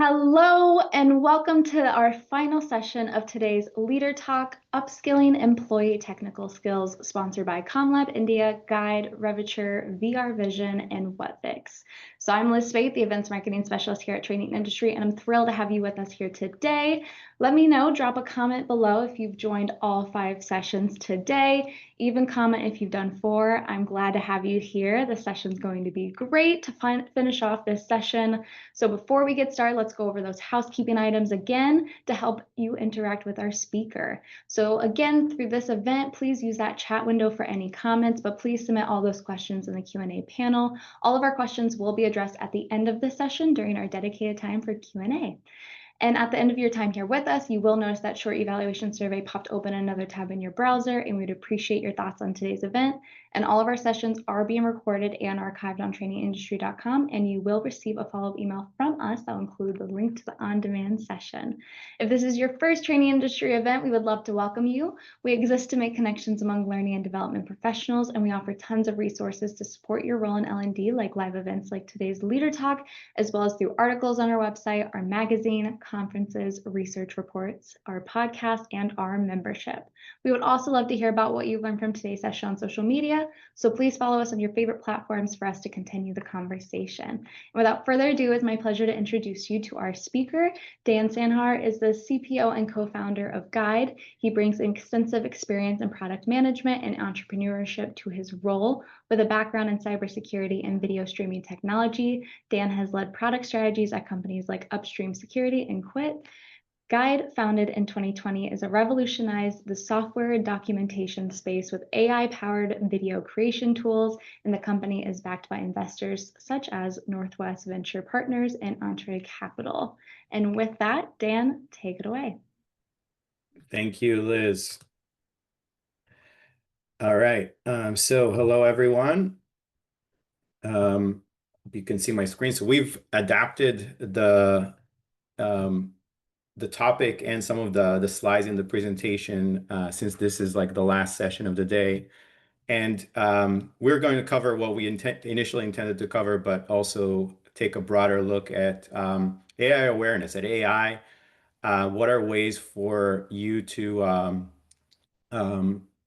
Hello, and welcome to our final session of today's Leader Talk, Upskilling Employee Technical Skills, sponsored by ComLab India, Guide, Reviture, VR Vision, and WhatFix. So I'm Liz Spate, the Events Marketing Specialist here at Training Industry, and I'm thrilled to have you with us here today. Let me know, drop a comment below if you've joined all 5 sessions today. Even comment if you've done 4. I'm glad to have you here. The session's going to be great to finish off this session. So before we get started, let's go over those housekeeping items again to help you interact with our speaker. So again, through this event, please use that chat window for any comments, but please submit all those questions in the Q&A panel. All of our questions will be addressed at the end of the session during our dedicated time for Q&A. And at the end of your time here with us, you will notice that short evaluation survey popped open in another tab in your browser, and we'd appreciate your thoughts on today's event. And all of our sessions are being recorded and archived on trainingindustry.com, and you will receive a follow-up email from us that will include the link to the on-demand session. If this is your first Training Industry event, we would love to welcome you. We exist to make connections among learning and development professionals, and we offer tons of resources to support your role in L&D, like live events like today's Leader Talk, as well as through articles on our website, our magazine, conferences, research reports, our podcast, and our membership. We would also love to hear about what you learned from today's session on social media, so please follow us on your favorite platforms for us to continue the conversation. And without further ado, it's my pleasure to introduce you to our speaker. Dan Sahar is the CPO and co-founder of Guide. He brings extensive experience in product management and entrepreneurship to his role. With a background in cybersecurity and video streaming technology, Dan has led product strategies at companies like Upstream Security and Quit. Guide, founded in 2020, is a revolutionized the software documentation space with AI-powered video creation tools, and the company is backed by investors such as Northwest Venture Partners and Entree Capital. And with that, Dan, take it away. Thank you, Liz. All right. So hello, everyone. You can see my screen. So we've adapted the topic and some of the slides in the presentation since this is like the last session of the day. And we're going to cover what we initially intended to cover, but also take a broader look at AI awareness, at AI. What are ways for you to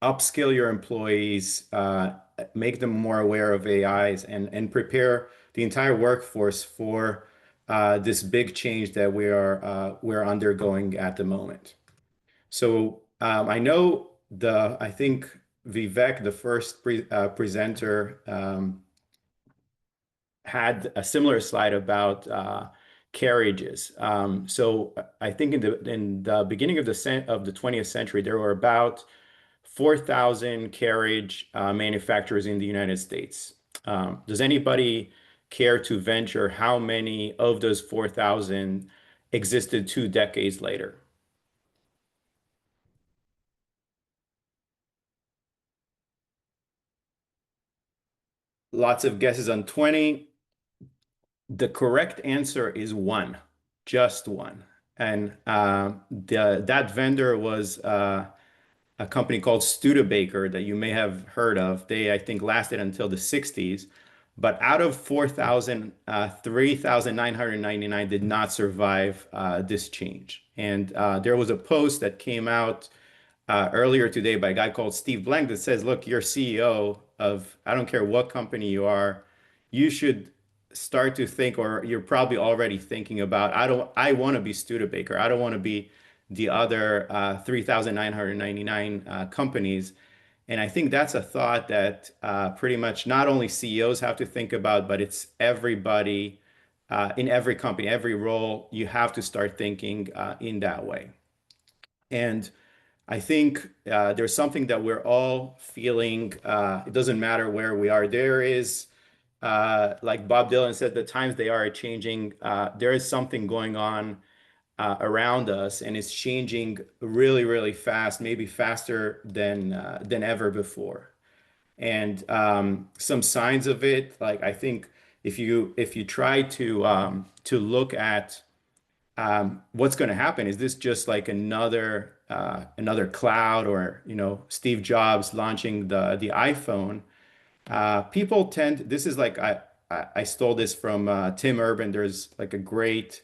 upskill your employees, make them more aware of AIs, and prepare the entire workforce for this big change that we're undergoing at the moment. So I know I think Vivek, the first presenter, had a similar slide about carriages. So I think in the beginning of the 20th century, there were about 4,000 carriage manufacturers in the United States. Does anybody care to venture how many of those 4,000 existed 2 decades later? Lots of guesses on 20. The correct answer is 1, just 1. And that vendor was a company called Studebaker that you may have heard of. They, I think, lasted until the 60s. But out of 4,000, 3,999 did not survive this change. And there was a post that came out earlier today by a guy called Steve Blank that says, look, you're CEO of, I don't care what company you are, you should start to think, or you're probably already thinking about, I want to be Studebaker. I don't want to be the other 3,999 companies. And I think that's a thought that pretty much not only CEOs have to think about, but it's everybody in every company, every role, you have to start thinking in that way. And I think there's something that we're all feeling. It doesn't matter where we are. There is, like Bob Dylan said, the times they are changing. There is something going on around us, and it's changing really, really fast, maybe faster than ever before. And some signs of it, like I think if you try to look at what's going to happen, is this just like another cloud, or Steve Jobs launching the iPhone? People tend, this is like I stole this from Tim Urban. There's like a great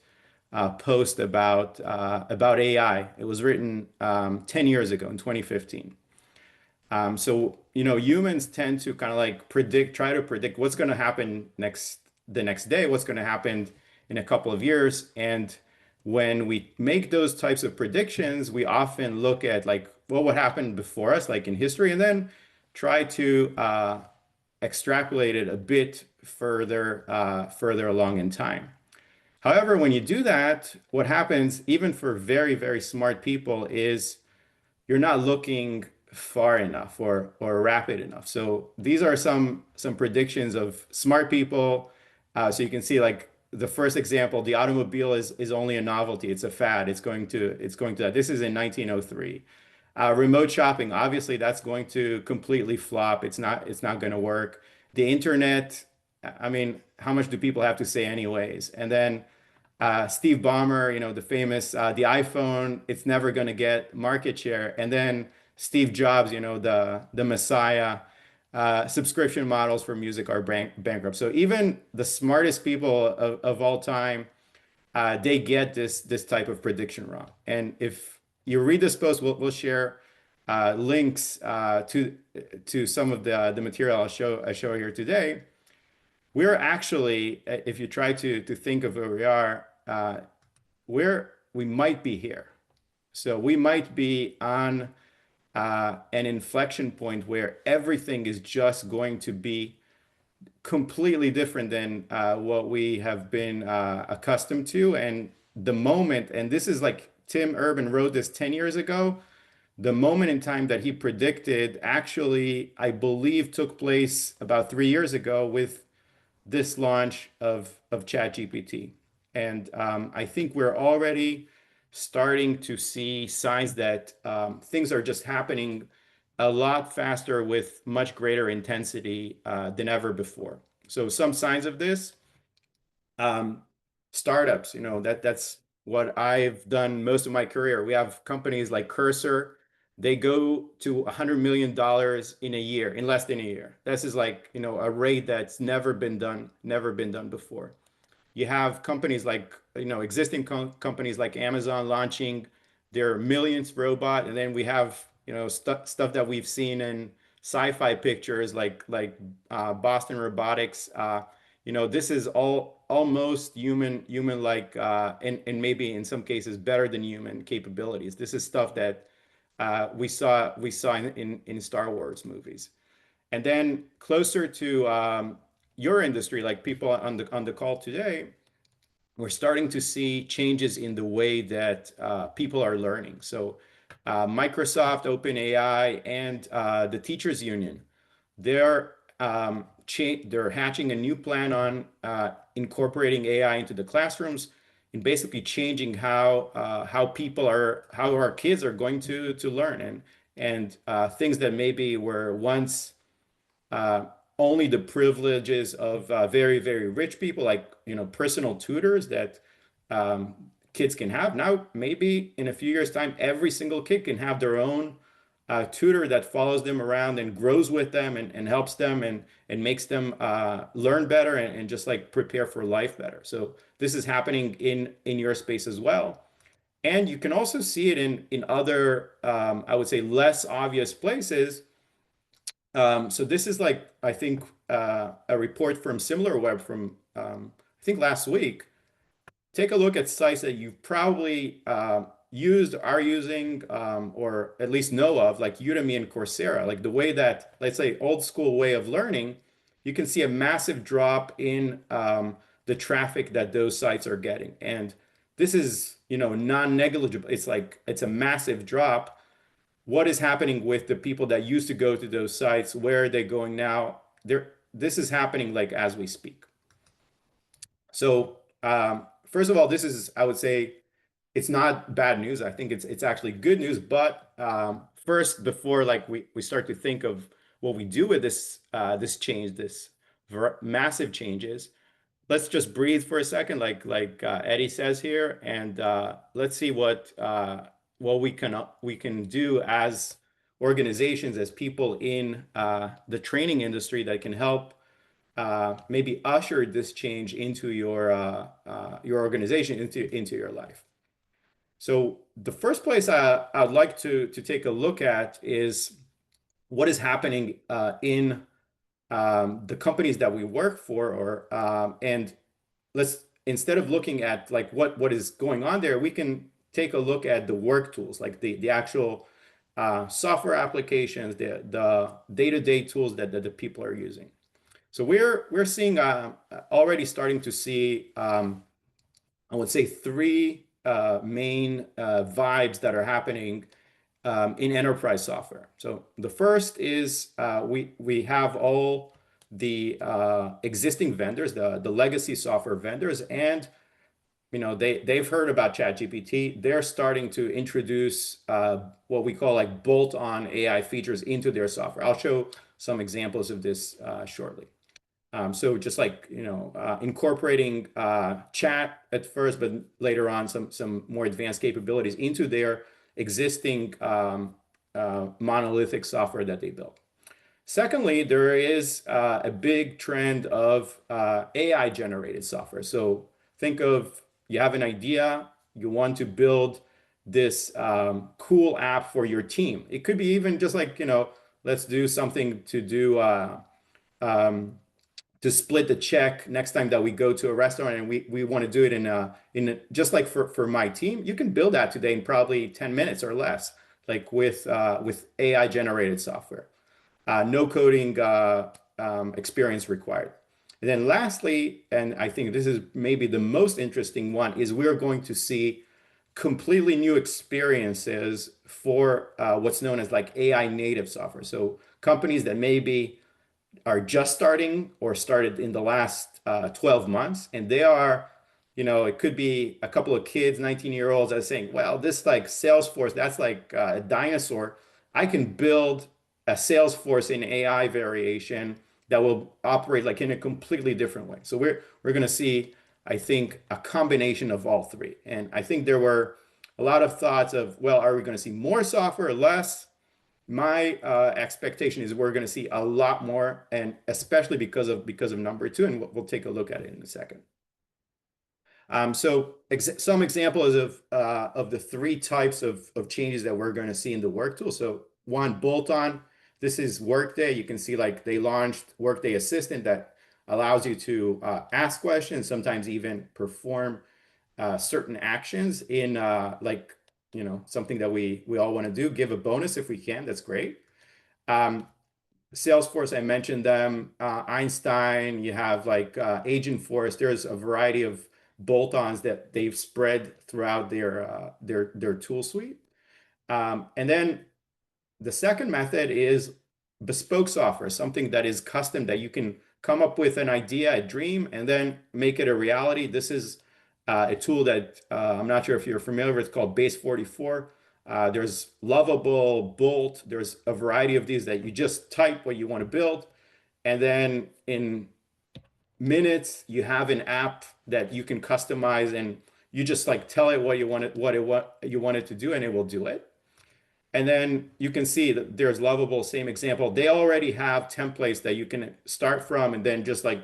post about AI. It was written 10 years ago in 2015. So, humans tend to kind of like try to predict what's going to happen the next day, what's going to happen in a couple of years. And when we make those types of predictions, we often look at like, well, what happened before us, like in history, and then try to extrapolate it a bit further along in time. However, when you do that, what happens, even for very, very smart people, is you're not looking far enough or rapid enough. So these are some predictions of smart people. So you can see like the first example, the automobile is only a novelty. It's a fad. It's going to. This is in 1903. Remote shopping, obviously, that's going to completely flop. It's not going to work. The internet, I mean, how much do people have to say anyways? And then Steve Ballmer, the famous the iPhone, it's never going to get market share. And then Steve Jobs, the Messiah, subscription models for music are bankrupt. So even the smartest people of all time, they get this type of prediction wrong. And if you read this post, we'll share links to some of the material I show here today. We're actually, if you try to think of where we are, we might be here. So we might be on an inflection point where everything is just going to be completely different than what we have been accustomed to. And this is like Tim Urban wrote this 10 years ago. The moment in time that he predicted actually, I believe, took place about 3 years ago with this launch of ChatGPT. And I think we're already starting to see signs that things are just happening a lot faster with much greater intensity than ever before. So some signs of this, um, startups, that's what I've done most of my career. We have companies like Cursor. They go to $100 million in a year, in less than a year. This is like, a rate that's never been done before. You have companies like, existing companies like Amazon launching their millionth robot, and then we have, stuff that we've seen in sci-fi pictures like Boston Robotics. This is all almost human-like, and maybe in some cases better than human capabilities. This is stuff that we saw in Star Wars movies. And then closer to your industry, like people on the call today, we're starting to see changes in the way that people are learning. So Microsoft, OpenAI, and the Teachers Union, they're hatching a new plan on incorporating AI into the classrooms and basically changing how our kids are going to learn, and things that maybe were once uh, only the privileges of very, very rich people, like, personal tutors that um, kids can have. Now, maybe in a few years' time, every single kid can have their own tutor that follows them around and grows with them and helps them and makes them learn better and just like prepare for life better. So this is happening in your space as well. And you can also see it in other, I would say, less obvious places. So this is like, I think, a report from SimilarWeb from, I think, last week. Take a look at sites that you've probably used, are using, or at least know of, like Udemy and Coursera. Like the way that, let's say, old school way of learning, you can see a massive drop in the traffic that those sites are getting. And this is, non-negligible. It's a massive drop. What is happening with the people that used to go to those sites? Where are they going now? This is happening like as we speak. So first of all, this is, I would say, it's not bad news. I think it's actually good news. But first, before like we start to think of what we do with this change, this massive changes, let's just breathe for a second, like Eddie says here, and let's see what we can do as organizations, as people in the training industry that can help maybe ushered this change into your organization, into your life. So the first place I'd like to take a look at is what is happening in the companies that we work for, and let's, instead of looking at like what is going on there, we can take a look at the work tools, like the actual software applications, the day-to-day tools that the people are using. So we're seeing already starting to see, I would say, three main vibes that are happening in enterprise software. So the first is we have all the existing vendors, the legacy software vendors, and they've heard about ChatGPT. They're starting to introduce what we call like bolt-on AI features into their software. I'll show some examples of this shortly. So just like, incorporating chat at first, but later on some more advanced capabilities into their existing monolithic software that they built. Secondly, there is a big trend of AI generated software. So think of, you have an idea, you want to build this cool app for your team. It could be even just like, let's do something to do to split the check next time that we go to a restaurant, and we want to do it just like for my team. You can build that today in probably 10 minutes or less, like with AI generated software. No coding experience required. And then lastly, and I think this is maybe the most interesting one, is we're going to see completely new experiences for what's known as like AI native software. So companies that maybe are just starting or started in the last 12 months, and they are, it could be a couple of kids, 19-year-olds, that are saying, well, this like Salesforce, that's like a dinosaur. I can build a Salesforce in AI variation that will operate like in a completely different way. So we're going to see, I think, a combination of all three. And I think there were a lot of thoughts of, well, are we going to see more software or less? My expectation is we're going to see a lot more, and especially because of number two, and we'll take a look at it in a second. So some examples of the three types of changes that we're going to see in the work tool. So one, bolt-on. This is Workday. You can see like they launched Workday Assistant that allows you to ask questions, sometimes even perform certain actions in something that we all want to do, give a bonus if we can. That's great. Salesforce, I mentioned them. Einstein, you have like Agentforce. There's a variety of bolt-ons that they've spread throughout their tool suite. And then the second method is bespoke software, something that is custom, that you can come up with an idea, a dream, and then make it a reality. This is a tool that I'm not sure if you're familiar with. It's called Base 44. There's Lovable, Bolt. There's a variety of these that you just type what you want to build, and then in minutes you have an app that you can customize, and you just like tell it what you want it to do, and it will do it. And then you can see that there's Lovable, same example. They already have templates that you can start from, and then just like,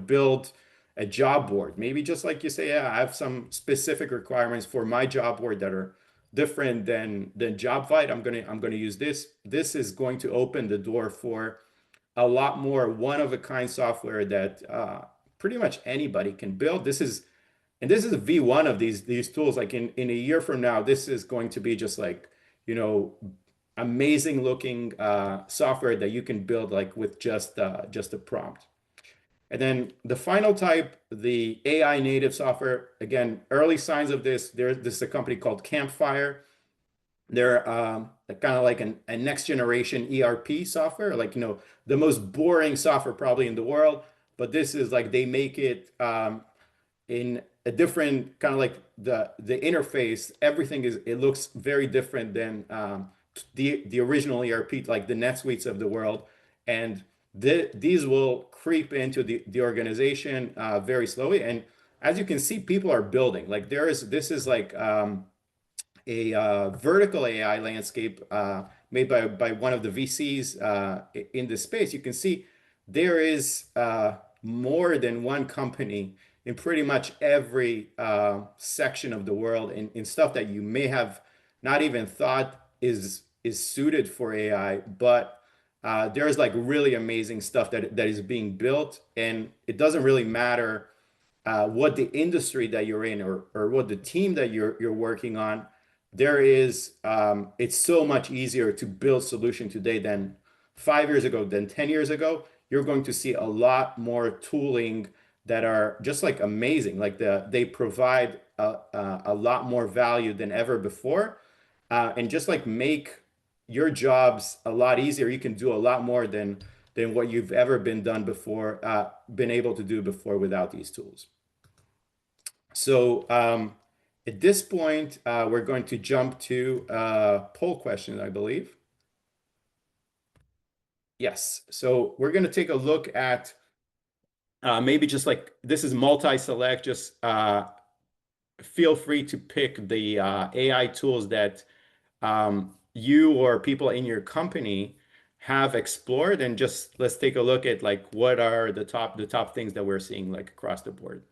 build a job board. Maybe just like you say, yeah, I have some specific requirements for my job board that are different than JobVite. I'm gonna use this. This is going to open the door for a lot more one-of-a-kind software that pretty much anybody can build. This is a V1 of these tools. Like in a year from now, this is going to be just like, amazing looking software that you can build like with just a prompt. And then the final type, the AI native software, again, early signs of this. This is a company called Campfire. They're kind of like a next generation ERP software, like, the most boring software probably in the world. But this is like, they make it in a different kind of like the interface. Everything it looks very different than the original ERP, like the NetSuites of the world. And these will creep into the organization very slowly. And as you can see, people are building. Like this is like a vertical AI landscape made by one of the VCs in this space. You can see there is more than one company in pretty much every section of the world in stuff that you may have not even thought is suited for AI, but there's like really amazing stuff that is being built, and it doesn't really matter what the industry that you're in or what the team that you're working on. There is it's so much easier to build solution today than 5 years ago, than 10 years ago. You're going to see a lot more tooling that are just like amazing. Like they provide a lot more value than ever before, and just like make your jobs a lot easier. You can do a lot more than what you've ever been able to do before without these tools. So at this point, we're going to jump to poll question, I believe. Yes. So we're going to take a look at maybe just like this is multi-select. Just feel free to pick the AI tools that you or people in your company have explored, and just let's take a look at like what are the top things that we're seeing like across the board.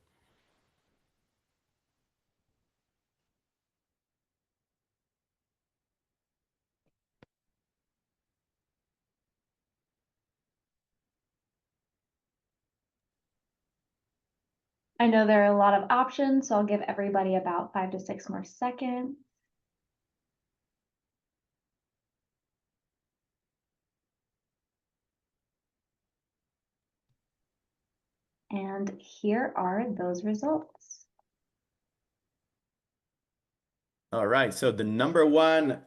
I know there are a lot of options, so I'll give everybody about 5 to 6 more seconds. And here are those results. All right, so the number one,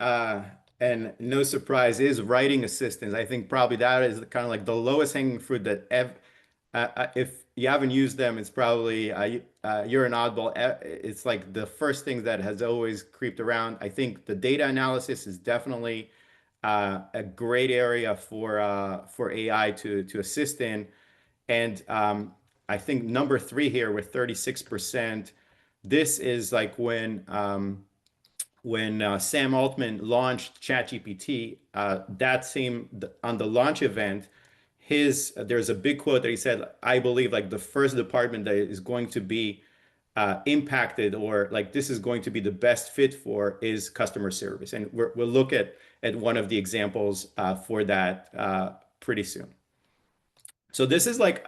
and no surprise, is writing assistance. I think probably that is kind of like the lowest hanging fruit that if you haven't used them, it's probably you're an oddball. It's like the first thing that has always creeped around. I think the data analysis is definitely a great area for AI to assist in, and I think number three here with 36%. This is like when Sam Altman launched ChatGPT, that same on the launch event, there's a big quote that he said, "I believe like the first department that is going to be impacted, or like this is going to be the best fit for, is customer service," and we'll look at one of the examples for that pretty soon. So this is like,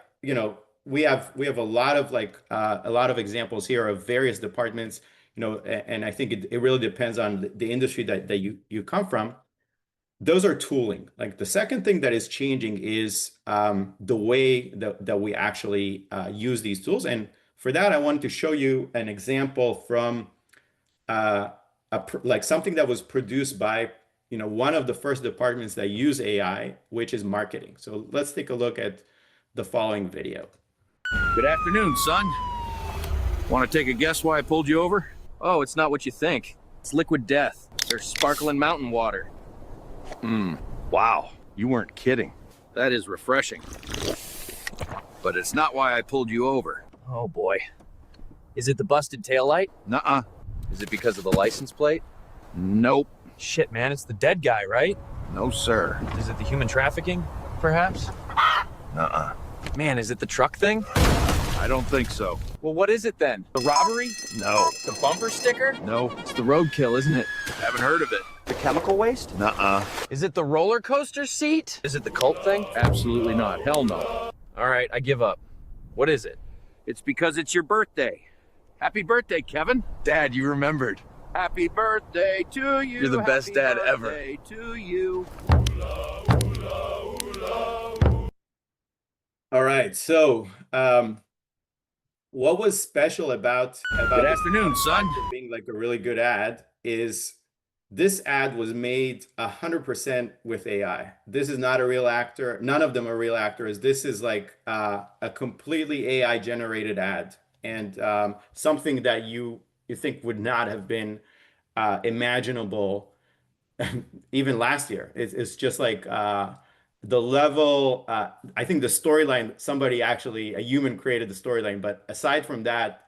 we have a lot of examples here of various departments, and I think it really depends on the industry that you come from. Those are tooling. Like the second thing that is changing is the way that we actually use these tools. And for that, I wanted to show you an example from like something that was produced by one of the first departments that use AI, which is marketing. So let's take a look at the following video. Good afternoon, son. Want to take a guess why I pulled you over? Oh, it's not what you think. It's liquid death. There's sparkling mountain water. Wow, you weren't kidding. That is refreshing. But it's not why I pulled you over. Oh boy. Is it the busted taillight? Nuh-uh. Is it because of the license plate? Nope. Shit, man, it's the dead guy, right? No, sir. Is it the human trafficking, perhaps? Nuh-uh. Man, is it the truck thing? I don't think so. Well, what is it then? The robbery? No. The bumper sticker? No. It's the roadkill, isn't it? Haven't heard of it. The chemical waste? Nuh-uh. Is it the roller coaster seat? Is it the cult thing? Absolutely not. Hell no. All right, I give up. What is it? It's because it's your birthday. Happy birthday, Kevin. Dad, you remembered. Happy birthday to you. You're the best dad ever. Happy birthday to you. All right, so what was special about Good afternoon, son. being like a really good ad is this ad was made 100% with AI. This is not a real actor. None of them are real actors. This is like a completely AI generated ad, and something that you think would not have been imaginable even last year. It's just like the level. I think the storyline, somebody actually, a human created the storyline, but aside from that,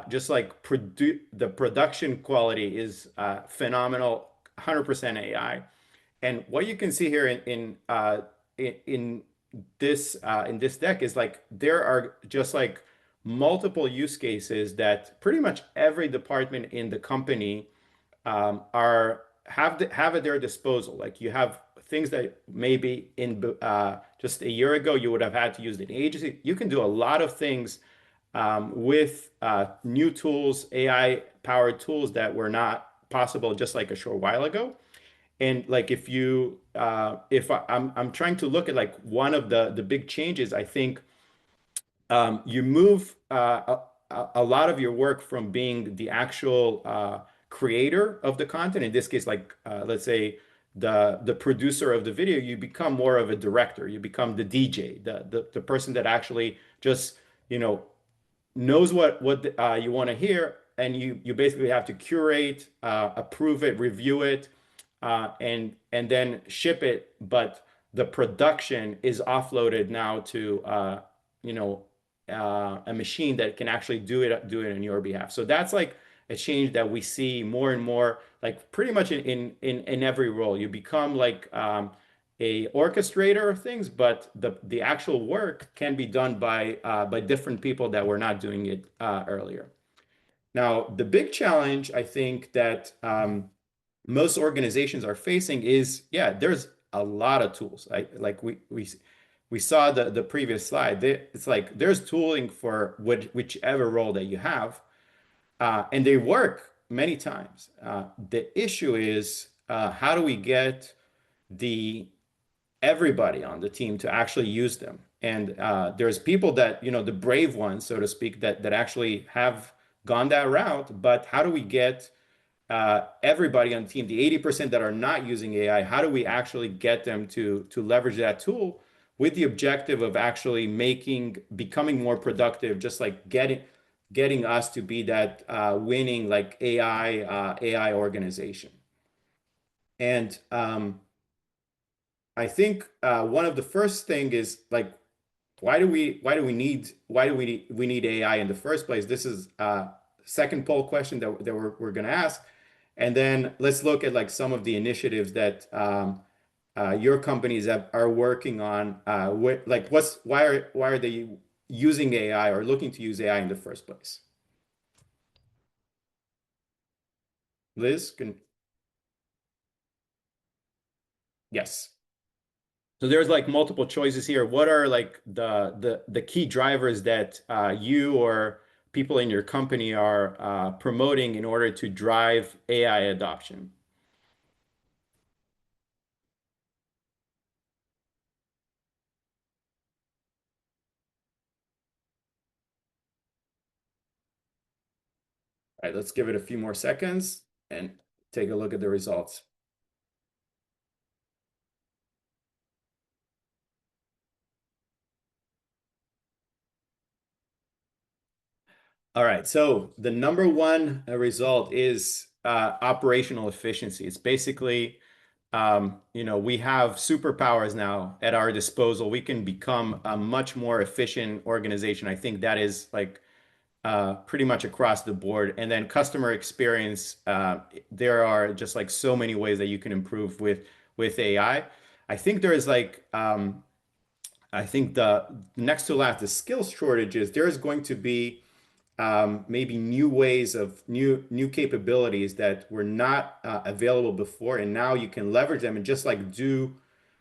just like the production quality is phenomenal, 100% AI. And what you can see here in this in this deck is like there are just like multiple use cases that pretty much every department in the company have at their disposal. Like you have things that maybe in just a year ago you would have had to use an agency. You can do a lot of things with new tools, AI powered tools that were not possible just like a short while ago. And like I'm trying to look at like one of the big changes, I think you move a lot of your work from being the actual creator of the content. In this case, like let's say the producer of the video, you become more of a director. You become the DJ, the person that actually just you know knows what you want to hear, and you basically have to curate, approve it, review it, and then ship it. But the production is offloaded now to you know a machine that can actually do it on your behalf. So that's like a change that we see more and more, like pretty much in every role. You become like a orchestrator of things, but the actual work can be done by different people that were not doing it earlier. Now, the big challenge I think that most organizations are facing is, yeah, there's a lot of tools. Like we saw the previous slide. It's like there's tooling for whichever role that you have, and they work many times. The issue is how do we get the everybody on the team to actually use them? And there's people that, the brave ones, so to speak, that actually have gone that route. But how do we get everybody on the team, the 80% that are not using AI, how do we actually get them to leverage that tool with the objective of actually becoming more productive, just like getting us to be that winning like AI organization. And I think one of the first thing is like, why do we need AI in the first place? This is second poll question that we're going to ask. And then let's look at like some of the initiatives that your companies are working on. Like why are they using AI or looking to use AI in the first place? Liz, yes. So there's like multiple choices here. What are like the key drivers that you or people in your company are promoting in order to drive AI adoption? All right, let's give it a few more seconds and take a look at the results. All right, so the number one result is operational efficiency. It's basically, we have superpowers now at our disposal. We can become a much more efficient organization. I think that is like pretty much across the board. And then customer experience, there are just like so many ways that you can improve with AI. I think there is like, I think the next to last, the skills shortages, there is going to be maybe new ways of new capabilities that were not available before, and now you can leverage them and just like do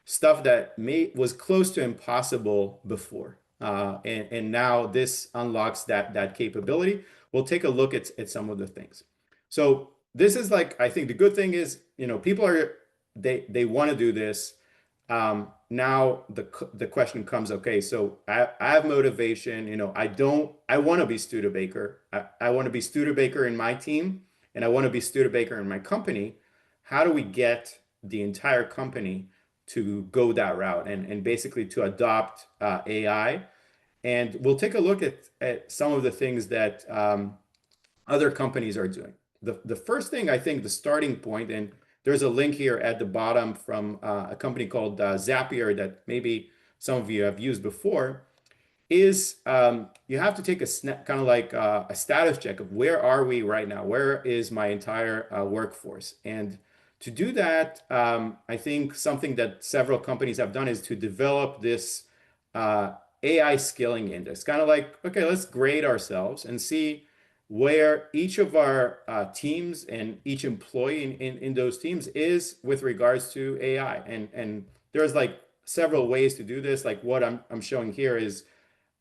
stuff that was close to impossible before. And now this unlocks that capability. We'll take a look at some of the things. So this is like, I think the good thing is, people they want to do this. Now the question comes, okay, so I have motivation, I want to be Studebaker. I want to be Studebaker in my team, and I want to be Studebaker in my company. How do we get the entire company to go that route and basically to adopt AI? And we'll take a look at some of the things that other companies are doing. The first thing, I think the starting point, and there's a link here at the bottom from a company called Zapier that maybe some of you have used before, is you have to take kind of like a status check of where are we right now? Where is my entire workforce? And to do that, I think something that several companies have done is to develop this AI skilling index, kind of like, okay, let's grade ourselves and see where each of our teams and each employee in those teams is with regards to AI. And there's like several ways to do this. Like what I'm showing here is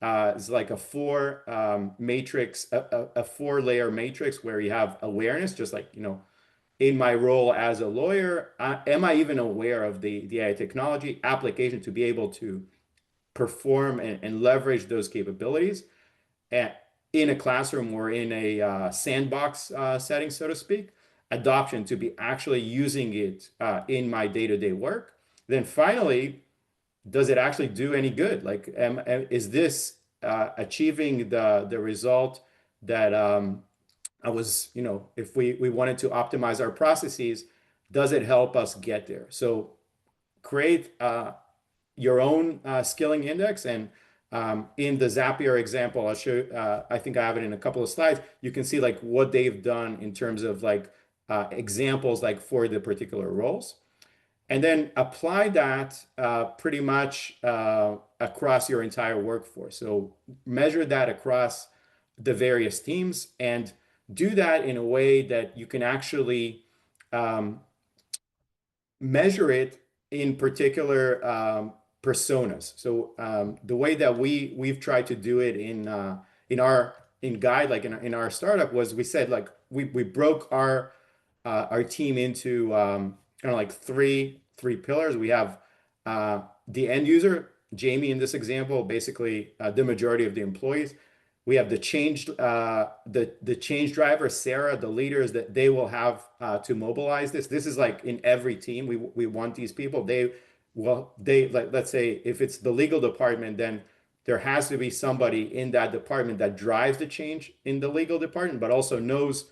like a four matrix, a four-layer matrix where you have awareness, just like, in my role as a lawyer, am I even aware of the AI technology application to be able to perform and leverage those capabilities at, in a classroom or in a sandbox setting, so to speak, adoption to be actually using it in my day-to-day work. Then finally, does it actually do any good? Like, is this achieving the result that I was, if we wanted to optimize our processes, does it help us get there? So create your own skilling index. And in the Zapier example, I'll show, I think I have it in a couple of slides. You can see like what they've done in terms of like examples like for the particular roles. And then apply that pretty much across your entire workforce. So measure that across the various teams and do that in a way that you can actually measure it in particular personas. So the way that we've tried to do it in Guide, like in our startup, was we said like we broke our team into kind of like three pillars. We have the end user, Jamie in this example, basically the majority of the employees. We have the change driver, Sarah, the leaders that they will have to mobilize this. This is like in every team. We want these people. They like, let's say if it's the legal department, then there has to be somebody in that department that drives the change in the legal department, but also knows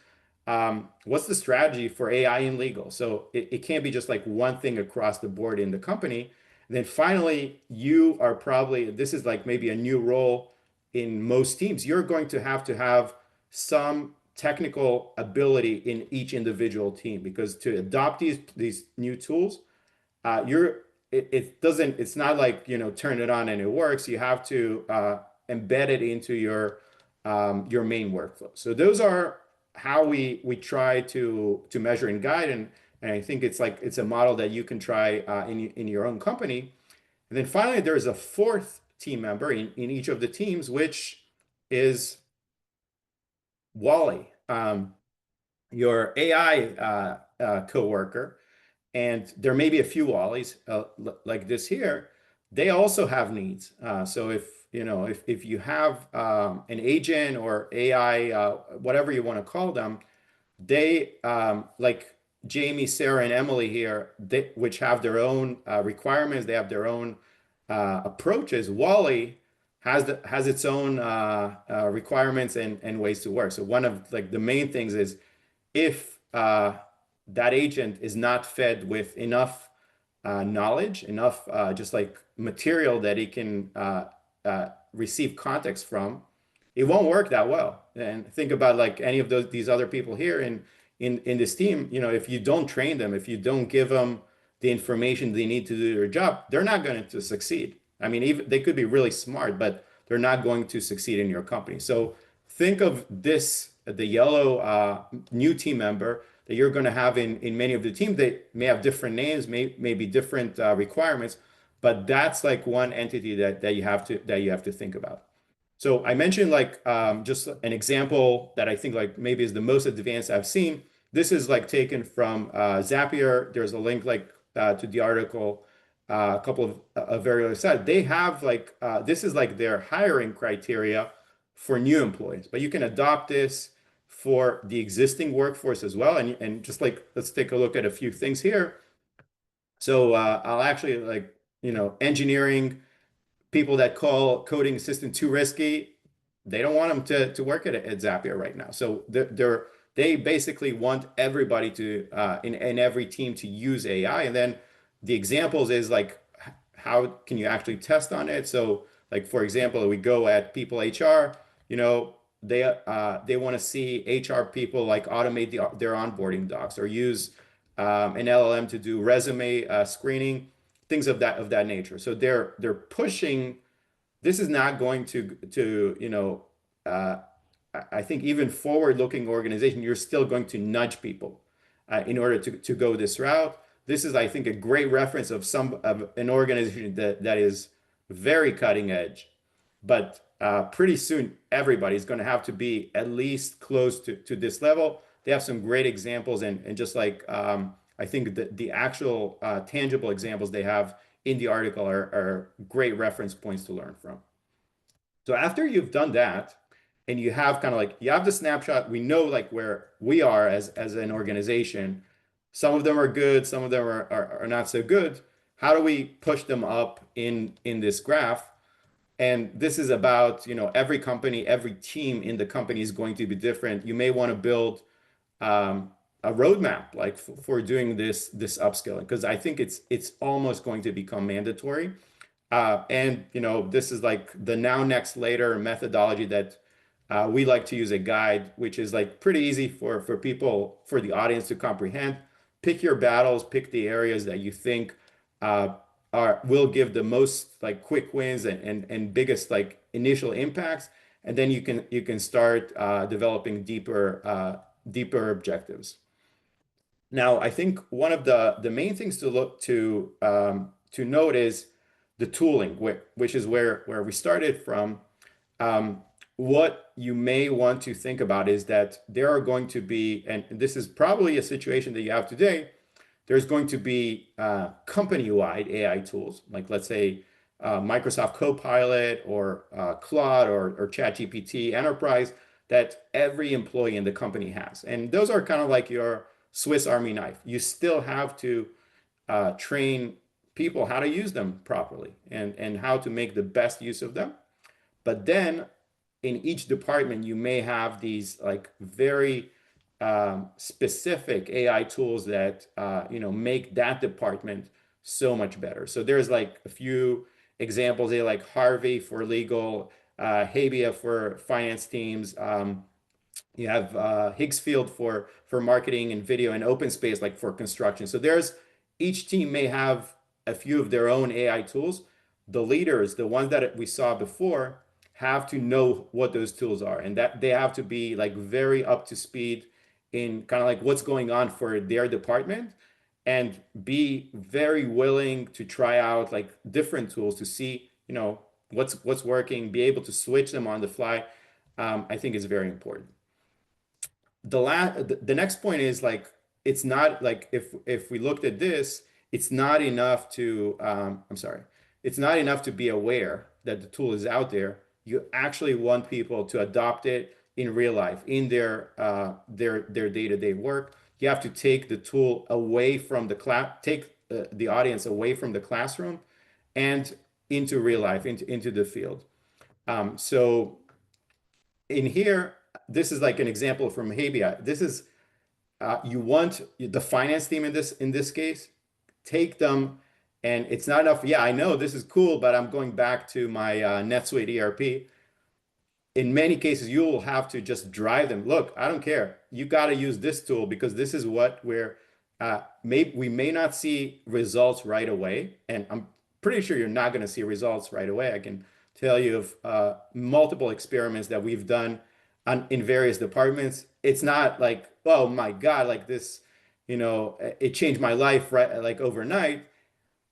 what's the strategy for AI in legal. So it can't be just like one thing across the board in the company. And then finally, you are probably, this is like maybe a new role in most teams. You're going to have some technical ability in each individual team, because to adopt these new tools, it's not like, turn it on and it works. You have to embed it into your main workflow. So those are how we try to measure and guide, and I think it's a model that you can try in your own company. And then finally, there's a fourth team member in each of the teams, which is Wally, your AI coworker. And there may be a few Wallies like this here. They also have needs. So if you have an agent or AI, whatever you want to call them, they like Jamie, Sarah, and Emily here, which have their own requirements, they have their own approaches. Wally has its own requirements and ways to work. So one of like the main things is if that agent is not fed with enough knowledge, enough just like material that it can receive context from, it won't work that well. And think about like any of these other people here in this team. If you don't train them, if you don't give them the information they need to do their job, they're not going to succeed. I mean, even they could be really smart, but they're not going to succeed in your company. So think of this, the yellow new team member that you're going to have in many of the teams. They may have different names, may be different requirements, but that's like one entity that you have to think about. So I mentioned like just an example that I think like maybe is the most advanced I've seen. This is like taken from Zapier. There's a link like to the article, a couple of very other sites. They have like this is like their hiring criteria for new employees, but you can adopt this for the existing workforce as well. And just like, let's take a look at a few things here. So I'll actually like, engineering, people that call coding assistant too risky, they don't want them to work at Zapier right now. So they basically want everybody to in every team to use AI. And then the examples is like, how can you actually test on it? So like, for example, we go at people HR, they want to see HR people like automate their onboarding docs or use an LLM to do resume screening, things of that nature. So they're pushing this is not going to I think even forward-looking organization, you're still going to nudge people in order to go this route. This is, I think, a great reference of an organization that is very cutting edge, but pretty soon everybody's going to have to be at least close to this level. They have some great examples, and just like I think the actual tangible examples they have in the article are great reference points to learn from. So after you've done that, and you have kind of like, you have the snapshot, we know like where we are as an organization. Some of them are good, some of them are not so good. How do we push them up in this graph? And this is about, every company, every team in the company is going to be different. You may want to build a roadmap like for doing this upskilling, because I think it's almost going to become mandatory. And this is like the now, next, later methodology that we like to use a guide, which is like pretty easy for people, for the audience to comprehend. Pick your battles, pick the areas that you think will give the most like quick wins and biggest like initial impacts, and then you can start developing deeper objectives. Now, I think one of the main things to look to note is the tooling, which is where we started from. What you may want to think about is that there are going to be, and this is probably a situation that you have today, there's going to be company-wide AI tools, like let's say Microsoft Copilot or Claude or ChatGPT Enterprise, that every employee in the company has. And those are kind of like your Swiss Army knife. You still have to train people how to use them properly and how to make the best use of them. But then in each department, you may have these like very specific AI tools that make that department so much better. So there's like a few examples there, like Harvey for legal, Habia for finance teams. You have Higgsfield for marketing and video, and OpenSpace like for construction. So each team may have a few of their own AI tools. The leaders, the ones that we saw before, have to know what those tools are, and that they have to be like very up to speed in kind of like what's going on for their department, and be very willing to try out like different tools to see what's working, be able to switch them on the fly. I think is very important. The next point is like, it's not like, if we looked at this, it's not enough to it's not enough to be aware that the tool is out there. You actually want people to adopt it in real life, in their day-to-day work. You have to take the tool away from the class, take the audience away from the classroom and into real life, into the field. So in here, this is like an example from Habia. This is you want the finance team in this case, take them, and it's not enough. Yeah, I know this is cool, but I'm going back to my NetSuite ERP. In many cases, you will have to just drive them. Look, I don't care. You got to use this tool because this is what we may not see results right away. And I'm pretty sure you're not going to see results right away. I can tell you of multiple experiments that we've done in various departments. It's not like, oh my God, like this, it changed my life right like overnight.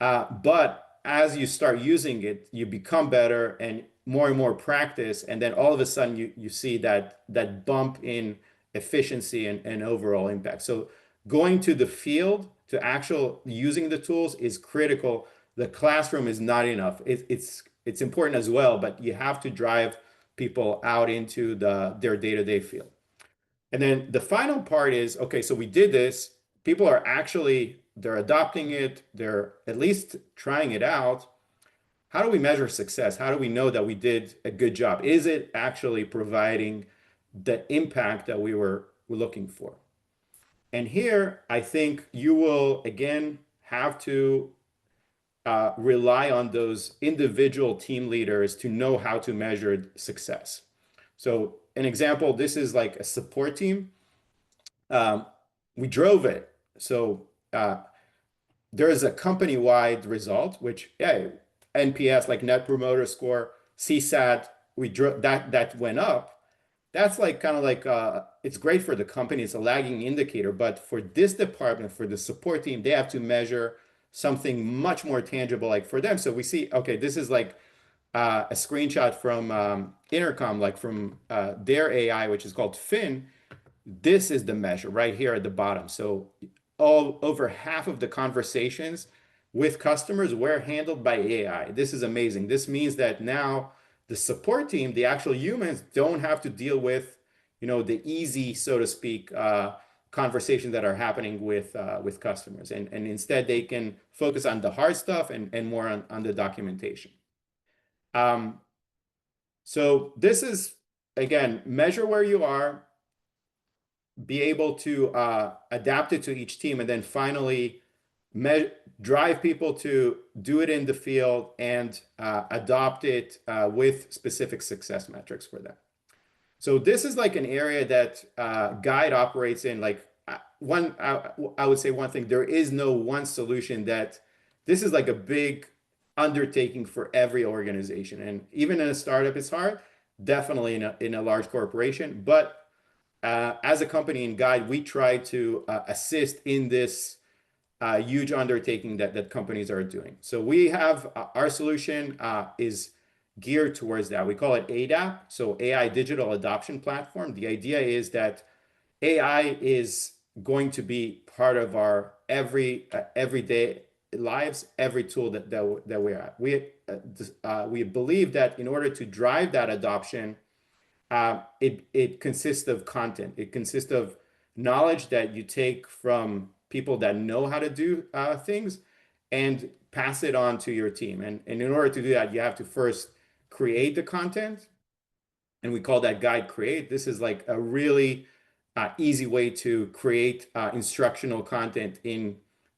But as you start using it, you become better and more practice, and then all of a sudden you see that bump in efficiency and overall impact. So going to the field to actual using the tools is critical. The classroom is not enough. It's important as well, but you have to drive people out into their day-to-day field. And then the final part is, okay, so we did this. People are they're adopting it. They're at least trying it out. How do we measure success? How do we know that we did a good job? Is it actually providing the impact that we were looking for? And here, I think you will, again, have to rely on those individual team leaders to know how to measure success. So an example, this is like a support team. We drove it. So there is a company-wide result, which, yeah, NPS, like Net Promoter Score, CSAT, that went up. That's like kind of like it's great for the company. It's a lagging indicator, but for this department, for the support team, they have to measure something much more tangible, like for them. So we see, okay, this is like a screenshot from Intercom, like from their AI, which is called Fin. This is the measure right here at the bottom. So all over half of the conversations with customers were handled by AI. This is amazing. This means that now the support team, the actual humans, don't have to deal with, the easy, so to speak, conversations that are happening with customers, and instead they can focus on the hard stuff and more on the documentation. So this is, again, measure where you are, be able to adapt it to each team, and then finally drive people to do it in the field and adopt it with specific success metrics for them. So this is like an area that Guide operates in. Like I would say one thing, there is no one solution. That this is like a big undertaking for every organization, and even in a startup, it's hard. Definitely in a large corporation, but as a company in Guide, we try to assist in this huge undertaking that companies are doing. So we have our solution is geared towards that. We call it ADAP, so AI Digital Adoption Platform. The idea is that AI is going to be part of our everyday lives, every tool that we're at. We believe that in order to drive that adoption, it consists of content. It consists of knowledge that you take from people that know how to do things and pass it on to your team. And in order to do that, you have to first create the content, and we call that Guide Create. This is like a really easy way to create instructional content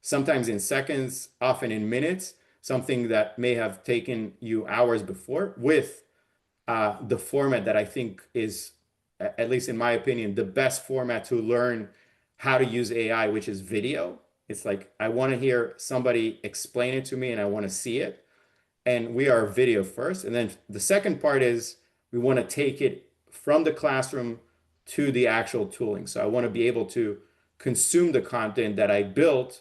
sometimes in seconds, often in minutes, something that may have taken you hours before, with the format that I think is, at least in my opinion, the best format to learn how to use AI, which is video. It's like, I want to hear somebody explain it to me and I want to see it. And we are video first. And then the second part is we want to take it from the classroom to the actual tooling. So I want to be able to consume the content that I built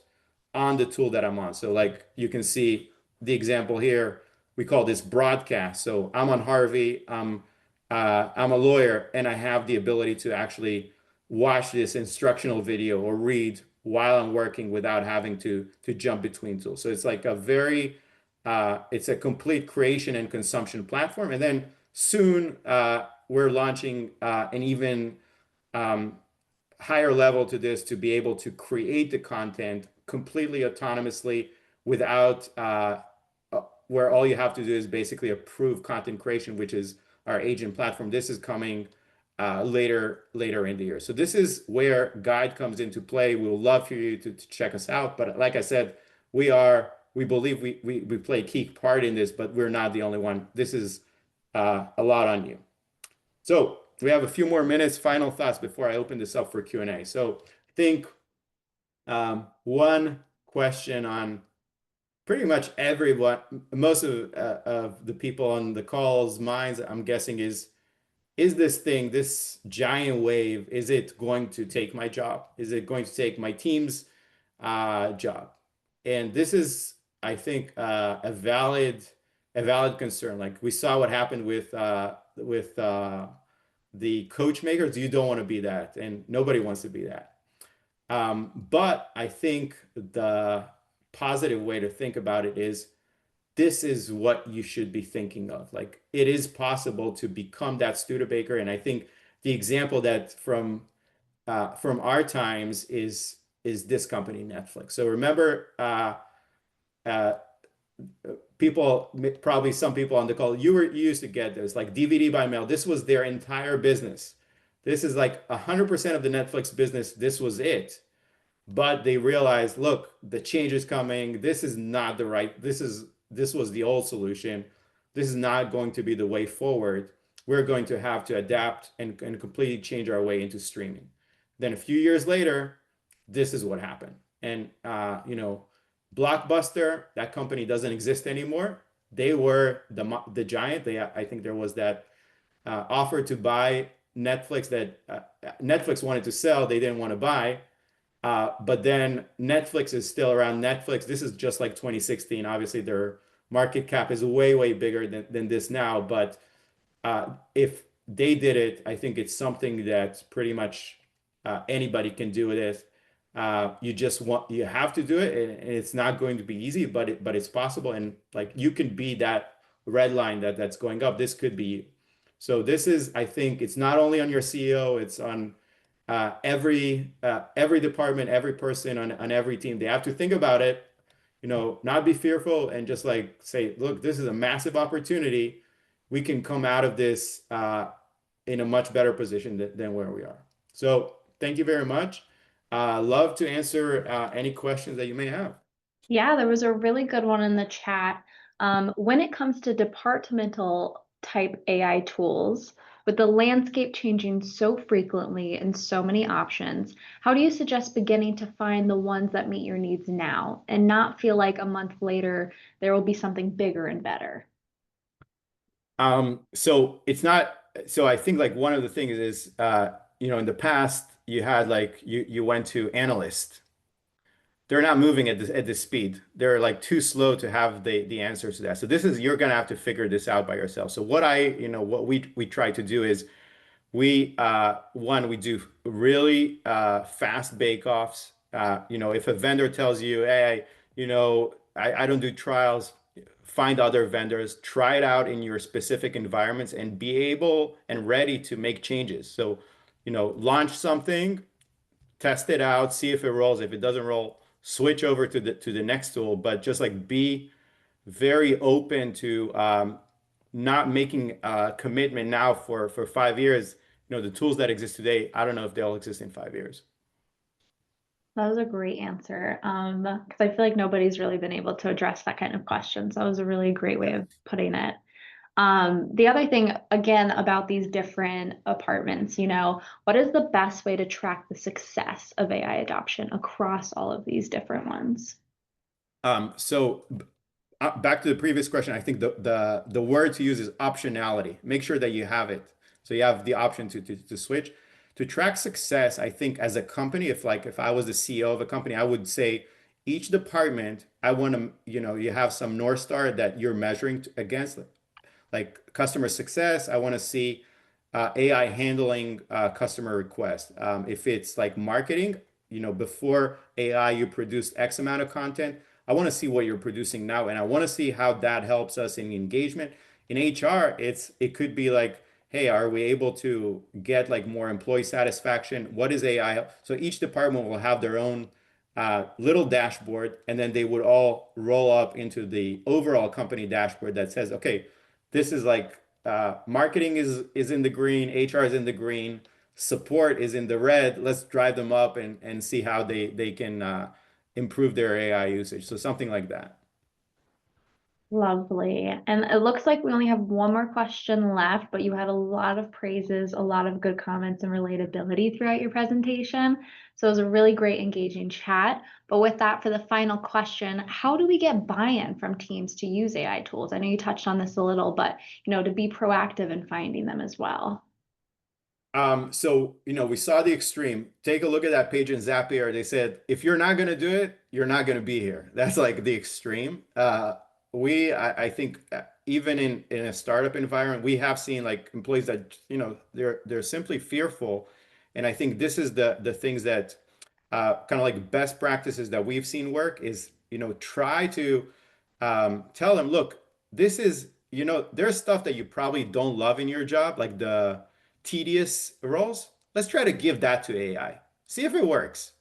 on the tool that I'm on. So like you can see the example here, we call this broadcast. So I'm on Harvey, I'm a lawyer, and I have the ability to actually watch this instructional video or read while I'm working without having to jump between tools. So it's like it's a complete creation and consumption platform. And then soon we're launching an even higher level to this, to be able to create the content completely autonomously without where all you have to do is basically approve content creation, which is our agent platform. This is coming later in the year. So this is where Guide comes into play. We would love for you to check us out. But like I said, we believe we play a key part in this, but we're not the only one. This is a lot on you. So we have a few more minutes. Final thoughts before I open this up for Q&A. So I think one question on pretty much everyone, most of the people on the call's minds, I'm guessing, is this giant wave, is it going to take my job? Is it going to take my team's job? And this is, I think, a valid concern. Like we saw what happened with the coach makers. You don't want to be that, and nobody wants to be that. But I think the positive way to think about it is, this is what you should be thinking of. Like, it is possible to become that Studebaker. And I think the example that from our times is this company, Netflix. So remember, people, probably some people on the call, you used to get this like DVD by mail. This was their entire business. This is like 100% of the Netflix business. This was it. But they realized, look, the change is coming. This is not the right, this was the old solution. This is not going to be the way forward. We're going to have to adapt and completely change our way into streaming. Then a few years later, this is what happened. And, Blockbuster, that company doesn't exist anymore. they were the giant. I think there was that offer to buy Netflix that Netflix wanted to sell. They didn't want to buy. But then Netflix is still around. Netflix, this is just like 2016. Obviously, their market cap is way, way bigger than this now. But if they did it, I think it's something that pretty much anybody can do this. You have to do it, and it's not going to be easy, but it's possible. And like you can be that red line that's going up. This could be. So this is, I think, it's not only on your CEO, it's on every department, every person on every team. They have to think about it, not be fearful and just like say, look, this is a massive opportunity. We can come out of this in a much better position than where we are. So thank you very much. Love to answer any questions that you may have. Yeah, there was a really good one in the chat. When it comes to departmental type AI tools, with the landscape changing so frequently and so many options, how do you suggest beginning to find the ones that meet your needs now and not feel like a month later there will be something bigger and better? So it's not, so I think like one of the things is, in the past you had like, you went to analyst. They're not moving at this speed. They're like too slow to have the answers to that. So this is, you're going to have to figure this out by yourself. So what we try to do is we do really fast bake-offs. If a vendor tells you, hey, I don't do trials, find other vendors, try it out in your specific environments and be able and ready to make changes. So, launch something, test it out, see if it rolls. If it doesn't roll, switch over to the next tool, but just like be very open to not making a commitment now for 5 years. The tools that exist today, I don't know if they'll exist in 5 years. That was a great answer. Because I feel like nobody's really been able to address that kind of question. So that was a really great way of putting it. The other thing, again, about these different apartments, what is the best way to track the success of AI adoption across all of these different ones? So back to the previous question, I think the word to use is optionality. Make sure that you have it. So you have the option to switch. To track success, I think as a company, if I was the CEO of a company, I would say each department, I want to, you have some North Star that you're measuring against, like customer success. I want to see AI handling customer requests. If it's like marketing, before AI, you produced X amount of content. I want to see what you're producing now, and I want to see how that helps us in engagement. In HR, it could be like, hey, are we able to get like more employee satisfaction? What is AI? So each department will have their own little dashboard, and then they would all roll up into the overall company dashboard that says, okay, this is like marketing is in the green, HR is in the green, support is in the red. Let's drive them up and see how they can improve their AI usage. So something like that. Lovely. And it looks like we only have one more question left, but you had a lot of praises, a lot of good comments and relatability throughout your presentation. So it was a really great, engaging chat. But with that, for the final question, how do we get buy-in from teams to use AI tools? I know you touched on this a little, but to be proactive in finding them as well. So, we saw the extreme. Take a look at that page in Zapier. They said, if you're not going to do it, you're not going to be here. That's like the extreme. I think even in a startup environment, we have seen like employees that, they're simply fearful. And I think this is the things that kind of like best practices that we've seen work is, try to tell them, look, this is, there's stuff that you probably don't love in your job, like the tedious roles. Let's try to give that to AI. See if it works.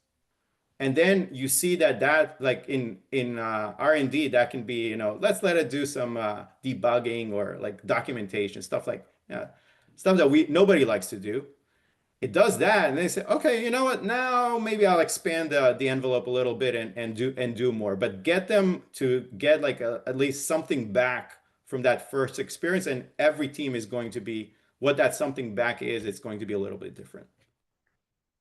And then you see that like in R&D, that can be, let's let it do some debugging or like documentation, stuff like stuff that nobody likes to do. It does that, and they say, okay, you know what? Now maybe I'll expand the envelope a little bit and do more. But get them to get like at least something back from that first experience, and every team is going to be what that something back is. It's going to be a little bit different.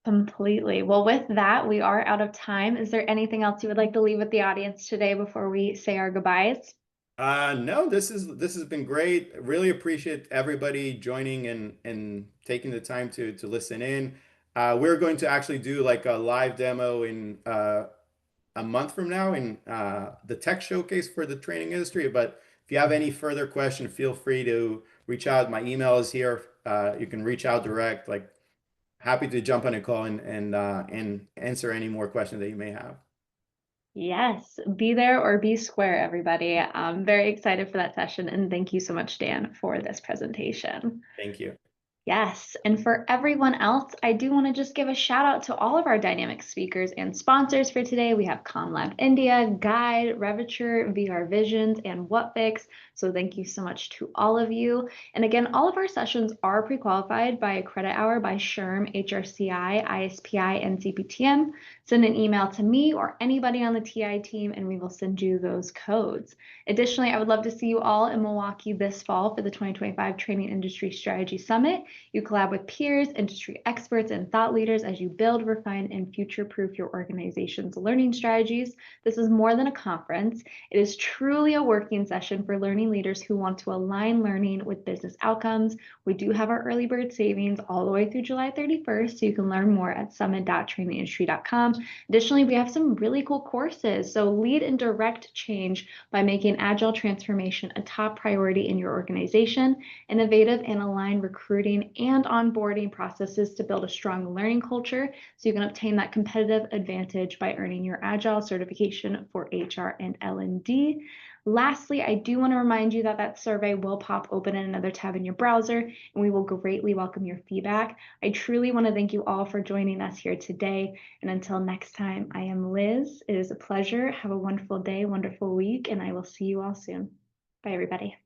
Completely. Well, with that, we are out of time. Is there anything else you would like to leave with the audience today before we say our goodbyes? No, this has been great. Really appreciate everybody joining and taking the time to listen in. We're going to actually do like a live demo in a month from now in the tech showcase for the training industry. But if you have any further question, feel free to reach out. My email is here. You can reach out direct. Like happy to jump on a call and answer any more questions that you may have. Yes, be there or be square, everybody. I'm very excited for that session, and thank you so much, Dan, for this presentation. Thank you. Yes, and for everyone else, I do want to just give a shout out to all of our dynamic speakers and sponsors for today. We have ComLab India, Guide, Reviture, VR Visions, and WhatFix. So thank you so much to all of you. And again, all of our sessions are pre-qualified by a credit hour by SHRM, HRCI, ISPI, and CPTM. Send an email to me or anybody on the TI team, and we will send you those codes. Additionally, I would love to see you all in Milwaukee this fall for the 2025 Training Industry Strategy Summit. You collab with peers, industry experts, and thought leaders as you build, refine, and future-proof your organization's learning strategies. This is more than a conference. It is truly a working session for learning leaders who want to align learning with business outcomes. We do have our early bird savings all the way through July 31st, so you can learn more at summit.trainingindustry.com. Additionally, we have some really cool courses. So lead and direct change by making agile transformation a top priority in your organization, innovative and aligned recruiting and onboarding processes to build a strong learning culture so you can obtain that competitive advantage by earning your Agile certification for HR and L&D. Lastly, I do want to remind you that that survey will pop open in another tab in your browser, and we will greatly welcome your feedback. I truly want to thank you all for joining us here today. And until next time, I am Liz. It is a pleasure. Have a wonderful day, wonderful week, and I will see you all soon. Bye, everybody.